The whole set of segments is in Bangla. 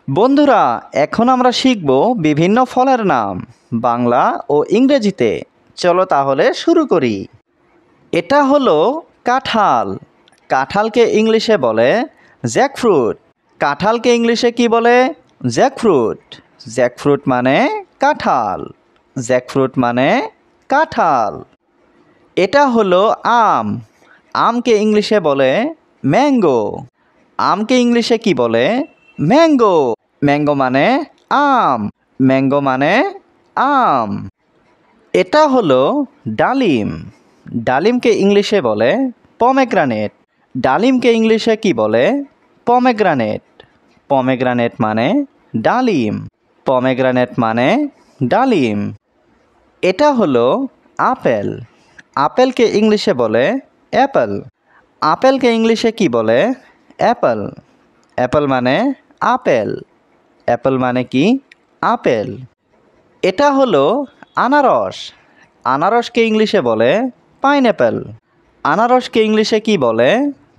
বন্ধুরা, এখন আমরা শিখব বিভিন্ন ফলের নাম বাংলা ও ইংরেজিতে। চলো তাহলে শুরু করি। এটা হলো কাঁঠাল। কাঁঠালকে ইংলিশে বলে জ্যাকফ্রুট। কাঁঠালকে ইংলিশে কি বলে? জ্যাকফ্রুট। জ্যাকফ্রুট মানে কাঁঠাল। জ্যাকফ্রুট মানে কাঁঠাল। এটা হলো আম। আমকে ইংলিশে বলে ম্যাঙ্গো। আমকে ইংলিশে কি বলে? ম্যাঙ্গো। ম্যাঙ্গো মানে আম। ম্যাঙ্গো মানে আম। এটা হলো ডালিম। ডালিমকে ইংলিশে বলে পমেগ্রানেট। ডালিমকে ইংলিশে কি বলে? পমেগ্রানেট। পমেগ্রানেট মানে ডালিম। পমেগ্রানেট মানে ডালিম। এটা হলো আপেল। আপেলকে ইংলিশে বলে অ্যাপেল। আপেলকে ইংলিশে কি বলে? অ্যাপেল। অ্যাপেল মানে আপেল। অ্যাপেল মানে কি? আপেল। এটা হলো আনারস। আনারসকে ইংলিশে বলে পাইনঅ্যাপেল। আনারসকে ইংলিশে কি বলে?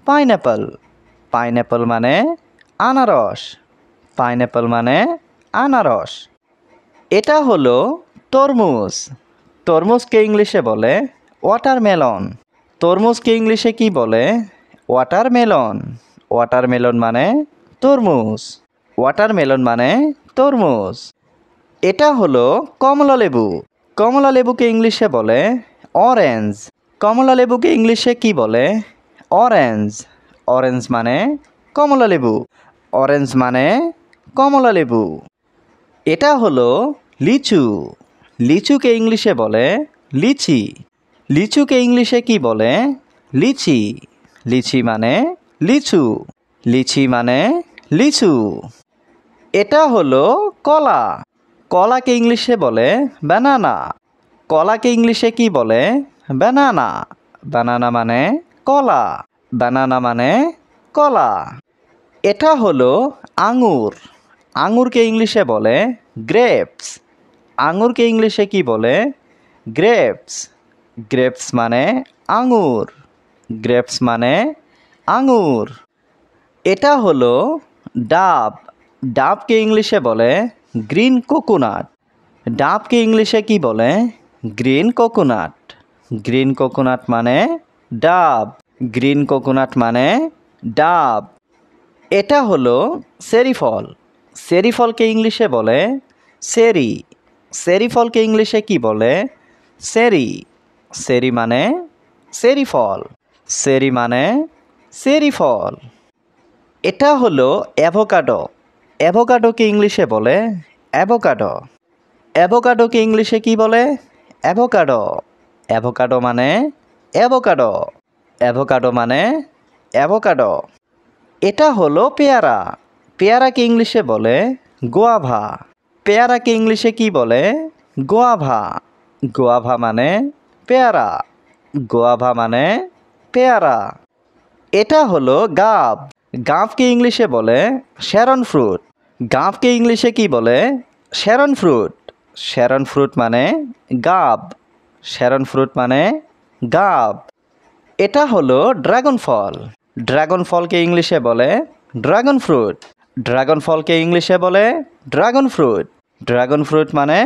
পাইনঅ্যাপেল। পাইনঅ্যাপেল মানে আনারস। পাইনঅ্যাপেল মানে আনারস। এটা হলো তরমুজ। তরমুজকে ইংলিশে বলে ওয়াটারমেলন। তরমুজকে ইংলিশে কি বলে? ওয়াটারমেলন। ওয়াটারমেলন মানে তরমুজ। ওয়াটারমেলন মানে তরমুজ। এটা হলো কমলা লেবু। কমলা লেবুকে ইংলিশে বলে অরেঞ্জ। কমলা লেবুকে ইংলিশে কি বলে? অরেঞ্জ। অরেঞ্জ মানে কমলা লেবু। অরেঞ্জ মানে কমলা লেবু। এটা হলো লিচু। লিচুকে ইংলিশে বলে লিচি। লিচুকে ইংলিশে কি বলে? লিচি। লিচি মানে লিচু। লিচি মানে লিচু। এটা হলো কলা। কলাকে ইংলিশে বলে ব্যানানা। কলাকে ইংলিশে কি বলে? ব্যানানা। ব্যানানা মানে কলা। ব্যানানা মানে কলা। এটা হলো আঙুর। আঙুরকে ইংলিশে বলে গ্রেপস। আঙুরকে ইংলিশে কি বলে? গ্রেপস। গ্রেপস মানে আঙুর। গ্রেপস মানে আঙুর। এটা হলো ডাব। ডাবকে ইংলিশে বলে গ্রিন কোকোনাট। ডাবকে ইংলিশে কি বলে? Green coconut. গ্রিন কোকোনাট মানে ডাব। গ্রিন কোকোনাট মানে ডাব। এটা হলো চেরি ফল। চেরি ফলকে ইংলিশে বলে চেরি। চেরি ফলকে ইংলিশে কি বলে? চেরি। চেরি মানে চেরি ফল। চেরি মানে চেরি ফল। এটা হলো অ্যাভোকাডো। অ্যাভোকাডোকে ইংলিশে বলে অ্যাভোকাডো। অ্যাভোকাডোকে ইংলিশে কি বলে? অ্যাভোকাডো। অ্যাভোকাডো মানে অ্যাভোকাডো। অ্যাভোকাডো মানে অ্যাভোকাডো। এটা হলো পেয়ারা। পেয়ারাকে ইংলিশে বলে গোয়াভা। পেয়ারাকে ইংলিশে কি বলে? গোয়াভা। গোয়াভা মানে পেয়ারা। গোয়াভা মানে পেয়ারা। এটা হলো গাব। গাবকে ইংলিশে বলে শ্যারন ফ্রুট। গাবকে ইংলিশে কি বলে? Sharon fruit. শ্যারন ফ্রুট মানে গাব। শ্যারন ফ্রুট মানে গাব। এটা হলো ড্রাগন ফল। ড্রাগন ফলকে ইংলিশে বলে ড্রাগন ফ্রুট। ড্রাগন ফলকে ইংলিশে বলে ড্রাগন ফ্রুট। ড্রাগন ফ্রুট মানে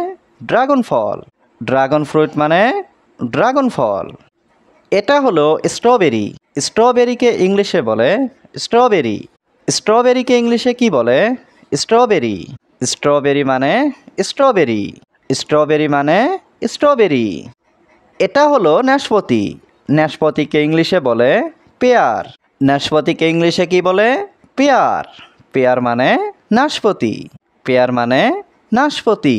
ড্রাগন ফল। ড্রাগন ফ্রুট মানে ড্রাগন ফল। এটা হলো স্ট্রবেরি। স্ট্রবেরিকে ইংলিশে বলে স্ট্রবেরি। স্ট্রবেরিকে ইংলিশে কি বলে? স্ট্রবেরি। স্ট্রবেরি মানে স্ট্রবেরি। স্ট্রবেরি মানে স্ট্রবেরি। এটা হলো নাশপাতি। নাশপাতিকে ইংলিশে বলে পেয়ার। নাশপাতিকে ইংলিশে কি বলে? পেয়ার। পেয়ার মানে নাশপাতি। পেয়ার মানে নাশপাতি।